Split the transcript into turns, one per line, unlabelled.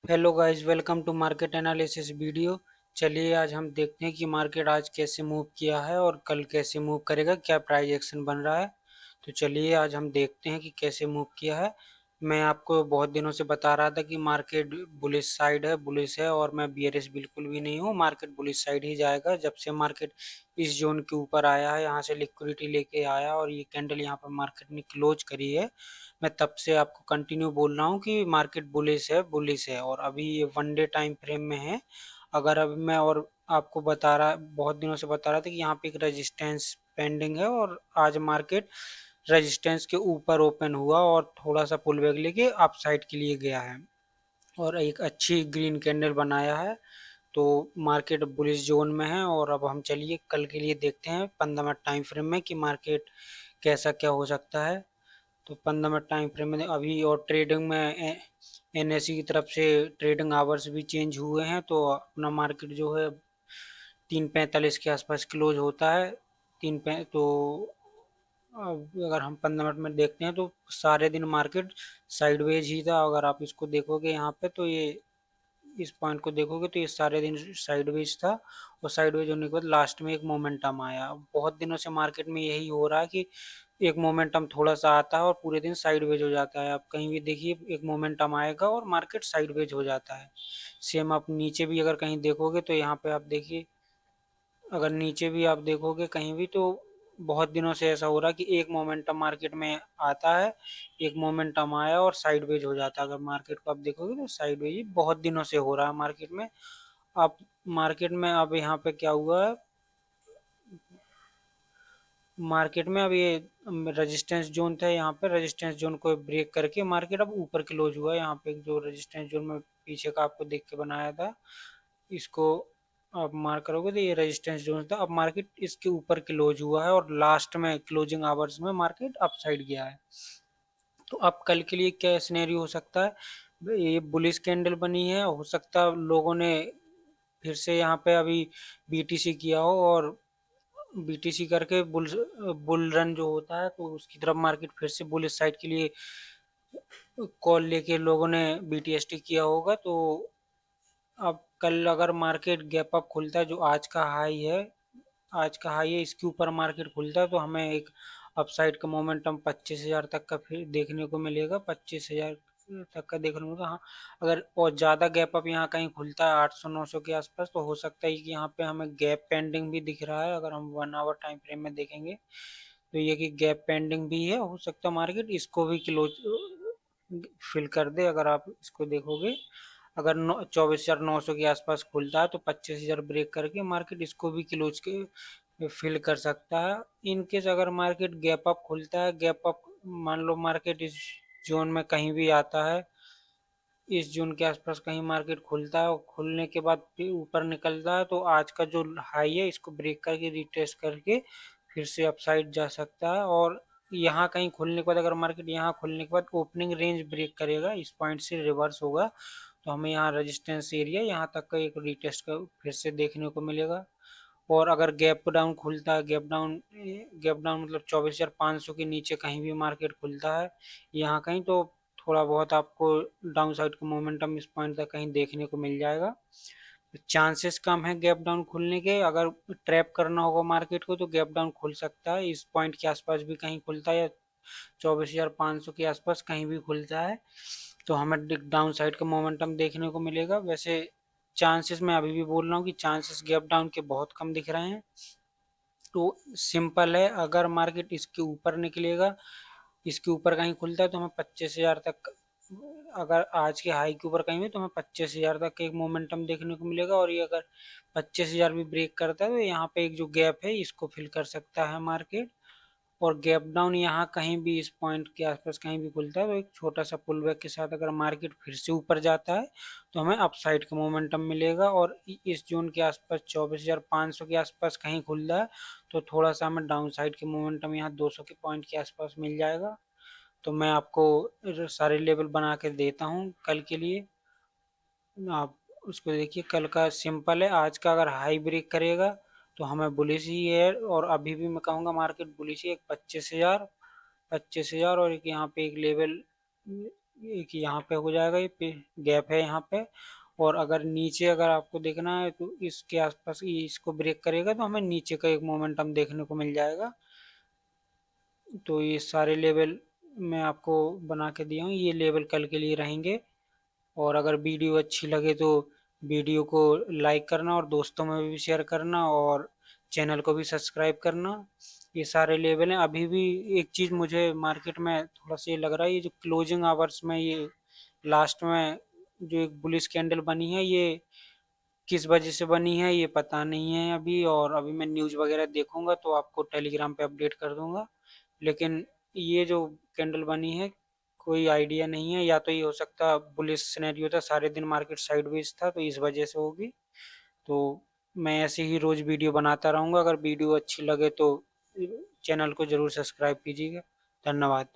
Hello guys, welcome to market analysis video. चलिए आज हम देखते हैं कि मार्केट आज कैसे मूव किया है और कल कैसे मूव करेगा, क्या प्राइस एक्शन बन रहा है। तो चलिए आज हम देखते हैं कि कैसे मूव किया है। मैं आपको बहुत दिनों से बता रहा था कि मार्केट बुलिश साइड है, बुलिश है, और मैं बियरिश बिल्कुल भी नहीं हूँ। मार्केट बुलिश साइड ही जाएगा। जब से मार्केट इस जोन के ऊपर आया है, यहाँ से लिक्विडिटी लेके आया और ये कैंडल यहाँ पर मार्केट ने क्लोज करी है, मैं तब से आपको कंटिन्यू बोल रहा हूँ कि मार्केट बुलिश है, बुलिश है। और अभी ये वन डे टाइम फ्रेम में है। अगर अभी मैं और आपको बता रहा, बहुत दिनों से बता रहा था कि यहाँ पे एक रेजिस्टेंस पेंडिंग है, और आज मार्केट रेजिस्टेंस के ऊपर ओपन हुआ और थोड़ा सा पुल बैक लेके अप साइड के लिए गया है और एक अच्छी ग्रीन कैंडल बनाया है। तो मार्केट बुलिश जोन में है। और अब हम चलिए कल के लिए देखते हैं 15 मिनट टाइम फ्रेम में कि मार्केट कैसा क्या हो सकता है। तो 15 मिनट टाइम फ्रेम में अभी और ट्रेडिंग में एनएससी की तरफ से ट्रेडिंग आवर्स भी चेंज हुए हैं, तो अपना मार्केट जो है 3:45 के आसपास क्लोज होता है। तो अब अगर हम 15 मिनट में देखते हैं तो सारे दिन मार्केट साइडवेज ही था। अगर आप इसको देखोगे यहाँ पे तो ये इस पॉइंट को देखोगे तो ये सारे दिन साइडवेज था, और साइडवेज होने के बाद लास्ट में एक मोमेंटम आया। बहुत दिनों से मार्केट में यही हो रहा है कि एक मोमेंटम थोड़ा सा आता है और पूरे दिन साइडवेज हो जाता है। आप कहीं भी देखिए एक मोमेंटम आएगा और मार्केट साइडवेज हो जाता है। सेम आप नीचे भी अगर कहीं देखोगे तो यहाँ पे आप देखिए, अगर नीचे भी आप देखोगे कहीं भी, तो बहुत दिनों से ऐसा हो रहा है कि एक मोमेंटम मार्केट में आता है, एक मोमेंटम आया और साइडवेज हो जाता है। अगर मार्केट को आप देखोगे तो साइडवेज बहुत दिनों से हो रहा है मार्केट में। आप मार्केट में अब यहाँ पे क्या हुआ है, मार्केट में अब ये रेजिस्टेंस जोन था, यहाँ पे रेजिस्टेंस जोन को ब्रेक करके मार्केट अब ऊपर क्लोज हुआ है। यहाँ पे जो रेजिस्टेंस जोन में पीछे का आपको देख के बनाया था, इसको आप मार्क करोगे तो ये रेजिस्टेंस जोन था। अब मार्केट इसके ऊपर क्लोज हुआ है और लास्ट में क्लोजिंग आवर्स में मार्केट अप साइड गया है। तो अब कल के लिए क्या सिनेरियो हो सकता है, ये बुलिश कैंडल बनी है, हो सकता है लोगों ने फिर से यहाँ पे अभी बीटीसी किया हो और बीटीसी करके बुल रन जो होता है तो उसकी तरफ मार्केट फिर से बुलिश साइड के लिए कॉल लेके लोगों ने बीटीएसटी किया होगा। तो अब कल अगर मार्केट गैप अप खुलता है, जो आज का हाई है, आज का हाई है, इसके ऊपर मार्केट खुलता है तो हमें एक अपसाइड का मोमेंटम 25,000 तक का फिर देखने को मिलेगा। 25,000 तक का देखने को मिलेगा। हाँ, अगर और ज़्यादा गैप अप यहाँ कहीं खुलता है 800-900 के आसपास, तो हो सकता है कि यहाँ पे हमें गैप पेंडिंग भी दिख रहा है। अगर हम 1 आवर टाइम फ्रेम में देखेंगे तो ये कि गैप पेंडिंग भी है, हो सकता है मार्केट इसको भी क्लोज फिल कर दे। अगर आप इसको देखोगे, अगर 24,900 के आसपास खुलता है तो 25,000 ब्रेक करके मार्केट इसको भी क्लोज के फिल कर सकता है। इन केस अगर मार्केट गैप अप खुलता है, गैप अप मान लो मार्केट इस जोन में कहीं भी आता है, इस जोन के आसपास कहीं मार्केट खुलता है और खुलने के बाद फिर ऊपर निकलता है, तो आज का जो हाई है इसको ब्रेक करके रिटेस्ट करके फिर से अपसाइड जा सकता है। और यहाँ कहीं खुलने के बाद, अगर मार्केट यहाँ खुलने के बाद ओपनिंग रेंज ब्रेक करेगा, इस पॉइंट से रिवर्स होगा, तो हमें यहाँ रेजिस्टेंस एरिया यहाँ तक का एक रिटेस्ट का फिर से देखने को मिलेगा। और अगर गैप डाउन खुलता है, गैप डाउन मतलब 24,500 के नीचे कहीं भी मार्केट खुलता है यहाँ कहीं, तो थोड़ा बहुत आपको डाउन साइड का मोमेंटम इस पॉइंट तक कहीं देखने को मिल जाएगा। चांसेस कम है गैप डाउन खुलने के। अगर ट्रैप करना होगा मार्केट को तो गैप डाउन खुल सकता है, इस पॉइंट के आसपास भी कहीं खुलता है, या 24,500 के आसपास कहीं भी खुलता है, तो हमें डाउन साइड का मोमेंटम देखने को मिलेगा। वैसे चांसेस मैं अभी भी बोल रहा हूँ कि चांसेस गैप डाउन के बहुत कम दिख रहे हैं। तो सिंपल है, अगर मार्केट इसके ऊपर निकलेगा, इसके ऊपर कहीं खुलता है तो हमें 25,000 तक, अगर आज के हाई के ऊपर कहीं भी तो हमें 25,000 तक एक मोमेंटम देखने को मिलेगा। और ये अगर 25,000 भी ब्रेक करता है तो यहाँ पे एक जो गैप है इसको फिल कर सकता है मार्केट। और गैप डाउन यहाँ कहीं भी इस पॉइंट के आसपास कहीं भी खुलता है तो एक छोटा सा पुल बैक के साथ अगर मार्केट फिर से ऊपर जाता है तो हमें अपसाइड का मोमेंटम मिलेगा। और इस जोन के आसपास 24,500 के आसपास कहीं खुलता है तो थोड़ा सा हमें डाउन साइड के मोमेंटम यहाँ 200 के पॉइंट के आसपास मिल जाएगा। तो मैं आपको सारे लेवल बना के देता हूँ कल के लिए, आप उसको देखिए। कल का सिंपल है, आज का अगर हाई ब्रेक करेगा तो हमें बुलिश ही है, और अभी भी मैं कहूँगा मार्केट बुलिश ही। एक 25,000, 25,000 और एक यहाँ पे एक लेवल एक यहाँ पे हो जाएगा, ये गैप है यहाँ पे। और अगर नीचे अगर आपको देखना है तो इसके आसपास ये इसको ब्रेक करेगा तो हमें नीचे का एक मोमेंटम देखने को मिल जाएगा। तो ये सारे लेवल मैं आपको बना के दिया हूँ, ये लेवल कल के लिए रहेंगे। और अगर वीडियो अच्छी लगे तो वीडियो को लाइक करना और दोस्तों में भी शेयर करना और चैनल को भी सब्सक्राइब करना। ये सारे लेवल हैं। अभी भी एक चीज़ मुझे मार्केट में थोड़ा सा ये लग रहा है, ये जो क्लोजिंग आवर्स में ये लास्ट में जो एक बुलिश कैंडल बनी है, ये किस वजह से बनी है ये पता नहीं है अभी। और अभी मैं न्यूज़ वगैरह देखूंगा तो आपको टेलीग्राम पे अपडेट कर दूंगा। लेकिन ये जो कैंडल बनी है कोई आइडिया नहीं है, या तो ये हो सकता बुलिश सिनेरियो था, सारे दिन मार्केट साइडवेज था तो इस वजह से होगी। तो मैं ऐसे ही रोज वीडियो बनाता रहूंगा। अगर वीडियो अच्छी लगे तो चैनल को जरूर सब्सक्राइब कीजिएगा। धन्यवाद।